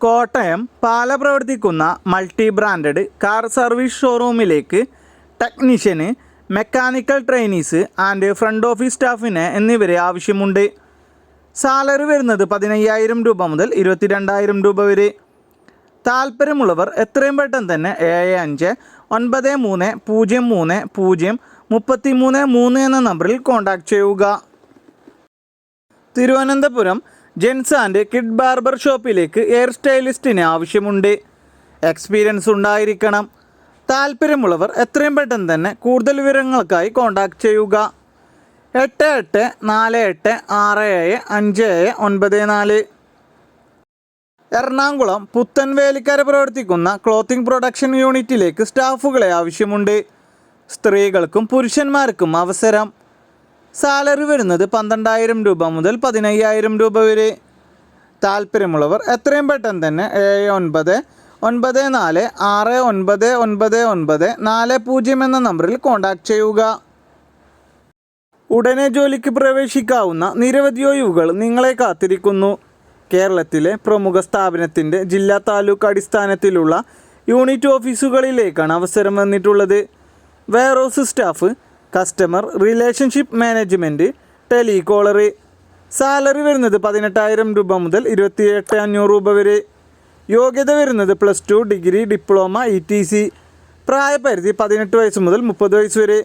കോട്ടയം പാല പ്രവർത്തിക്കുന്ന multi branded car service ഷോറൂമിലേക്ക് technician, mechanical trainees and front office സ്റ്റാഫിന് എന്നിവരെ ആവശ്യമുണ്ട്. സാലറി വരുന്നത് 15,000 രൂപ മുതൽ 22,000 രൂപ വരെ. താല്പര്യമുള്ളവർ എത്രയും പെട്ടെന്ന് തന്നെ 7593030333 എന്ന നമ്പറിൽ കോൺടാക്റ്റ് ചെയ്യുക. Thiruvananthapuram gents and kid barber ഷോപ്പിലേക്ക് ഹെയർ സ്റ്റൈലിസ്റ്റിന് ആവശ്യമുണ്ട്. എക്സ്പീരിയൻസ് ഉണ്ടായിരിക്കണം. താല്പര്യമുള്ളവർ എത്രയും പെട്ടെന്ന് തന്നെ കൂടുതൽ വിവരങ്ങൾക്കായി കോൺടാക്റ്റ് ചെയ്യുക. 8848675794. എറണാകുളം പുത്തൻവേലിക്കര പ്രവർത്തിക്കുന്ന ക്ലോത്തിംഗ് പ്രൊഡക്ഷൻ യൂണിറ്റിലേക്ക് സ്റ്റാഫുകളെ ആവശ്യമുണ്ട്. സ്ത്രീകൾക്കും പുരുഷന്മാർക്കും അവസരം. സാലറി വരുന്നത് 12,000 രൂപ മുതൽ 15,000 രൂപ വരെ. താല്പര്യമുള്ളവർ എത്രയും പെട്ടെന്ന് തന്നെ 7994699940 എന്ന നമ്പറിൽ കോൺടാക്റ്റ് ചെയ്യുക. ഉടനെ ജോലിക്ക് പ്രവേശിക്കാവുന്ന നിരവധി ഒഴിവുകൾ നിങ്ങളെ കാത്തിരിക്കുന്നു. കേരളത്തിലെ പ്രമുഖ സ്ഥാപനത്തിൻ്റെ ജില്ലാ താലൂക്ക് അടിസ്ഥാനത്തിലുള്ള യൂണിറ്റ് ഓഫീസുകളിലേക്കാണ് അവസരം വന്നിട്ടുള്ളത്. Warehouse staff, customer relationship management, telecaller. Salary വരുന്നത് 18,000 രൂപ മുതൽ 28,500 രൂപ വരെ. യോഗ്യത വരുന്നത് +2, ഡിഗ്രി, ഡിപ്ലോമ, ETC. പ്രായപരിധി 18 വയസ്സ് മുതൽ 30 വയസ്സ് വരെ.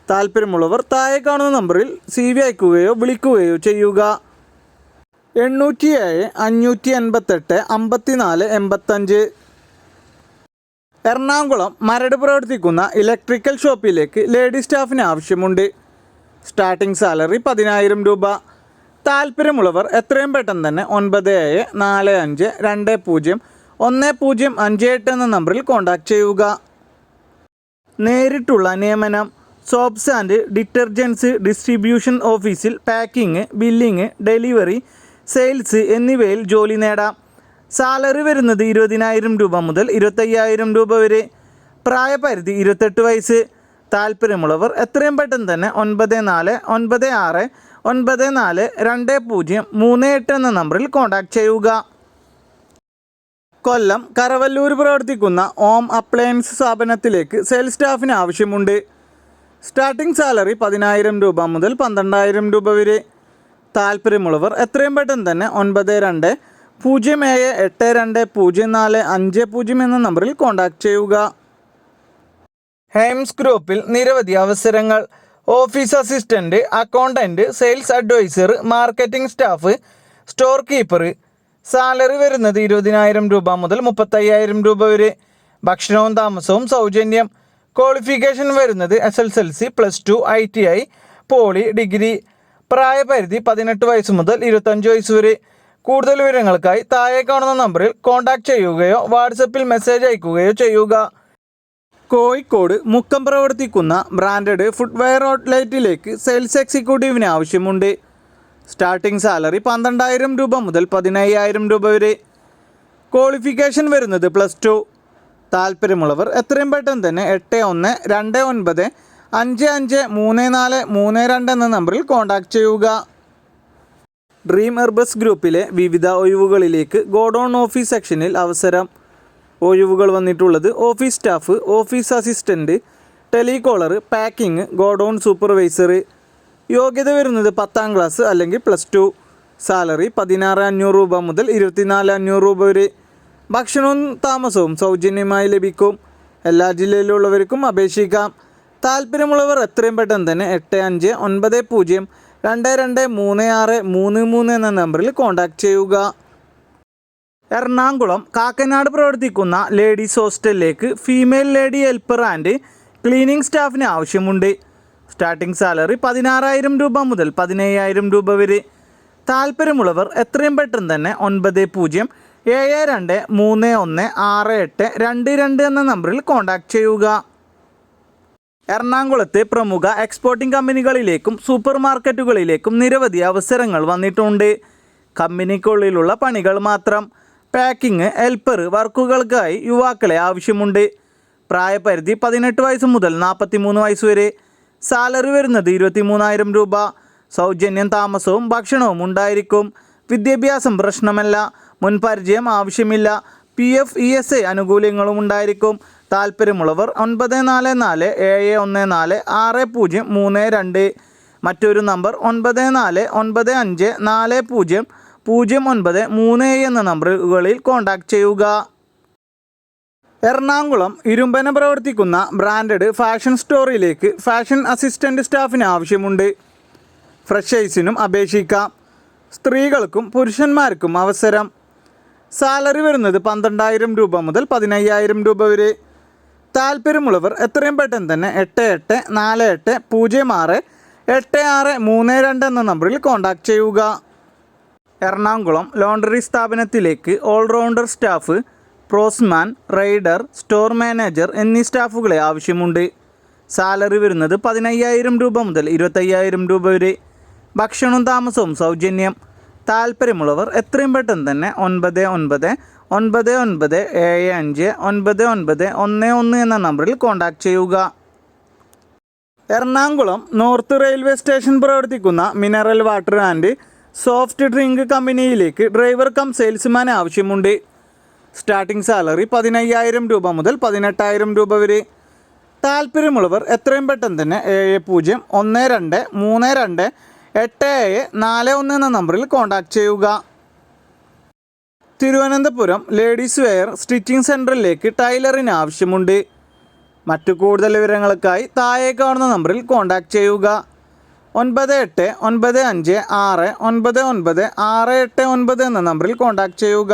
താല്പര്യമുള്ളവർ താഴെ കാണുന്ന നമ്പറിൽ CV അയക്കുകയോ വിളിക്കുകയോ ചെയ്യുക. 807-588-5485. എറണാകുളം മരട് പ്രവർത്തിക്കുന്ന ഇലക്ട്രിക്കൽ ഷോപ്പിലേക്ക് ലേഡി സ്റ്റാഫിന് ആവശ്യമുണ്ട്. സ്റ്റാർട്ടിംഗ് സാലറി 10,000 രൂപ. താല്പര്യമുള്ളവർ എത്രയും പെട്ടെന്ന് തന്നെ 9745201058 എന്ന നമ്പറിൽ കോൺടാക്റ്റ് ചെയ്യുക. നേരിട്ടുള്ള നിയമനം. സോപ്സ് ആൻഡ് ഡിറ്റർജൻസ് ഡിസ്ട്രിബ്യൂഷൻ ഓഫീസിൽ പാക്കിംഗ്, ബില്ലിംഗ്, ഡെലിവറി, സെയിൽസ് എന്നിവയിൽ ജോലി നേടാം. സാലറി വരുന്നത് 20,000 രൂപ മുതൽ 25,000 രൂപ വരെ. പ്രായപരിധി 28 വയസ്സ്. താല്പര്യമുള്ളവർ എത്രയും പെട്ടെന്ന് തന്നെ 9469494238 എന്ന നമ്പറിൽ കോൺടാക്റ്റ് ചെയ്യുക. കൊല്ലം കരവല്ലൂർ പ്രവർത്തിക്കുന്ന ഓം അപ്ലയൻസ് സ്ഥാപനത്തിലേക്ക് സെയിൽസ് സ്റ്റാഫിന് ആവശ്യമുണ്ട്. സ്റ്റാർട്ടിംഗ് സാലറി 10,000 രൂപ മുതൽ 12,000 രൂപ വരെ. താല്പര്യമുള്ളവർ എത്രയും പെട്ടെന്ന് തന്നെ 9207820450 എന്ന നമ്പറിൽ കോൺടാക്റ്റ് ചെയ്യുക. ഹെയിംസ് ഗ്രൂപ്പിൽ നിരവധി അവസരങ്ങൾ. Office assistant, accountant, sales advisor, marketing staff, store keeper. Salary വരുന്നത് 20,000 രൂപ മുതൽ 35,000 രൂപ വരെ. ഭക്ഷണവും താമസവും സൗജന്യം. ക്വാളിഫിക്കേഷൻ വരുന്നത് SSLC, +2, ITI, പോളി, ഡിഗ്രി. പ്രായപരിധി 18 വയസ്സ് മുതൽ 25 വയസ്സ് വരെ. കൂടുതൽ വിവരങ്ങൾക്കായി താഴെ കാണുന്ന നമ്പറിൽ കോൺടാക്റ്റ് ചെയ്യുകയോ വാട്സപ്പിൽ മെസ്സേജ് അയക്കുകയോ ചെയ്യുക. കോഴിക്കോട് മുക്കം പ്രവർത്തിക്കുന്ന ബ്രാൻഡഡ് ഫുട്വെയർ ഔട്ട്ലെറ്റിലേക്ക് സെയിൽസ് എക്സിക്യൂട്ടീവിന് ആവശ്യമുണ്ട്. സ്റ്റാർട്ടിംഗ് സാലറി 12,000 രൂപ മുതൽ 15,000 രൂപ വരെ. ക്വാളിഫിക്കേഷൻ വരുന്നത് +2. താല്പര്യമുള്ളവർ എത്രയും പെട്ടെന്ന് തന്നെ 8129553432 എന്ന നമ്പറിൽ കോൺടാക്റ്റ് ചെയ്യുക. ഡ്രീം ഹെർബസ് ഗ്രൂപ്പിലെ വിവിധ ഒഴിവുകളിലേക്ക് ഗോഡൗൺ ഓഫീസ് സെക്ഷനിൽ അവസരം. ഒഴിവുകൾ വന്നിട്ടുള്ളത് office staff, office assistant, telecaller, packing, godown supervisor. യോഗ്യത വരുന്നത് 10ാം ക്ലാസ് അല്ലെങ്കിൽ +2. സാലറി 16,500 രൂപ മുതൽ 24,500 രൂപ വരെ. ഭക്ഷണവും താമസവും സൗജന്യമായി ലഭിക്കും. എല്ലാ ജില്ലയിലുള്ളവർക്കും അപേക്ഷിക്കാം. താല്പര്യമുള്ളവർ എത്രയും പെട്ടെന്ന് തന്നെ 8590223633 എന്ന നമ്പറിൽ കോൺടാക്റ്റ് ചെയ്യുക. എറണാകുളം കാക്കനാട് പ്രവർത്തിക്കുന്ന ലേഡീസ് ഹോസ്റ്റലിലേക്ക് female lady helper and cleaning സ്റ്റാഫിന് ആവശ്യമുണ്ട്. സ്റ്റാർട്ടിംഗ് സാലറി 16,000 രൂപ മുതൽ 15,000 രൂപ വരെ. താല്പര്യമുള്ളവർ എത്രയും പെട്ടെന്ന് തന്നെ 9072316822 എന്ന നമ്പറിൽ കോൺടാക്റ്റ് ചെയ്യുക. എറണാകുളത്തെ പ്രമുഖ എക്സ്പോർട്ടിംഗ് കമ്പനികളിലേക്കും സൂപ്പർ മാർക്കറ്റുകളിലേക്കും നിരവധി അവസരങ്ങൾ വന്നിട്ടുണ്ട്. കമ്പനിക്കുള്ളിലുള്ള പണികൾ മാത്രം. പാക്കിംഗ്, ഹെൽപ്പർ വർക്കുകൾക്കായി യുവാക്കളെ ആവശ്യമുണ്ട്. പ്രായപരിധി 18 വയസ്സ് മുതൽ 43 വയസ്സ് വരെ. സാലറി വരുന്നത് 23,000 രൂപ. സൗജന്യം താമസവും ഭക്ഷണവും ഉണ്ടായിരിക്കും. വിദ്യാഭ്യാസം പ്രശ്നമല്ല. മുൻപരിചയം ആവശ്യമില്ല. PF ESI ആനുകൂല്യങ്ങളും ഉണ്ടായിരിക്കും. താൽപ്പര്യമുള്ളവർ 9417146032. മറ്റൊരു നമ്പർ 9495400937 എന്ന നമ്പറുകളിൽ കോൺടാക്റ്റ് ചെയ്യുക. എറണാകുളം ഇരുമ്പന പ്രവർത്തിക്കുന്ന ബ്രാൻഡഡ് ഫാഷൻ സ്റ്റോറിലേക്ക് ഫാഷൻ അസിസ്റ്റൻ്റ് സ്റ്റാഫിന് ആവശ്യമുണ്ട്. ഫ്രഷേഴ്സിനും അപേക്ഷിക്കാം. സ്ത്രീകൾക്കും പുരുഷന്മാർക്കും അവസരം. സാലറി വരുന്നത് 12,000 രൂപ മുതൽ 15,000 രൂപ വരെ. താൽപ്പര്യമുള്ളവർ എത്രയും പെട്ടെന്ന് തന്നെ 8848068632 എന്ന നമ്പറിൽ കോൺടാക്റ്റ് ചെയ്യുക. എറണാകുളം ലോണ്ടറി സ്ഥാപനത്തിലേക്ക് allrounder staff, pressman, rider, store manager എന്നീ സ്റ്റാഫുകളെ ആവശ്യമുണ്ട്. സാലറി വരുന്നത് 15,000 രൂപ മുതൽ 25,000 രൂപ വരെ. ഭക്ഷണവും താമസവും സൗജന്യം. താൽപ്പര്യമുള്ളവർ എത്രയും പെട്ടെന്ന് തന്നെ 9999759911 എന്ന നമ്പറിൽ കോൺടാക്റ്റ് ചെയ്യുക. എറണാകുളം നോർത്ത് റെയിൽവേ സ്റ്റേഷൻ പ്രവർത്തിക്കുന്ന mineral water and soft drink കമ്പനിയിലേക്ക് ഡ്രൈവർ കം സെയിൽസ്മാൻ ആവശ്യമുണ്ട്. സ്റ്റാർട്ടിംഗ് സാലറി 15,000 രൂപ മുതൽ 18,000 രൂപ വരെ. താൽപ്പര്യമുള്ളവർ എത്രയും പെട്ടെന്ന് തന്നെ 7012328741 എന്ന നമ്പറിൽ കോൺടാക്റ്റ് ചെയ്യുക. തിരുവനന്തപുരം ലേഡീസ് വെയർ സ്റ്റിച്ചിങ് സെൻറ്ററിലേക്ക് ടൈലറിന് ആവശ്യമുണ്ട്. മറ്റു കൂടുതൽ വിവരങ്ങൾക്കായി താഴെ കാണുന്ന നമ്പറിൽ കോൺടാക്റ്റ് ചെയ്യുക. 9895699689 എന്ന നമ്പറിൽ കോൺടാക്റ്റ് ചെയ്യുക.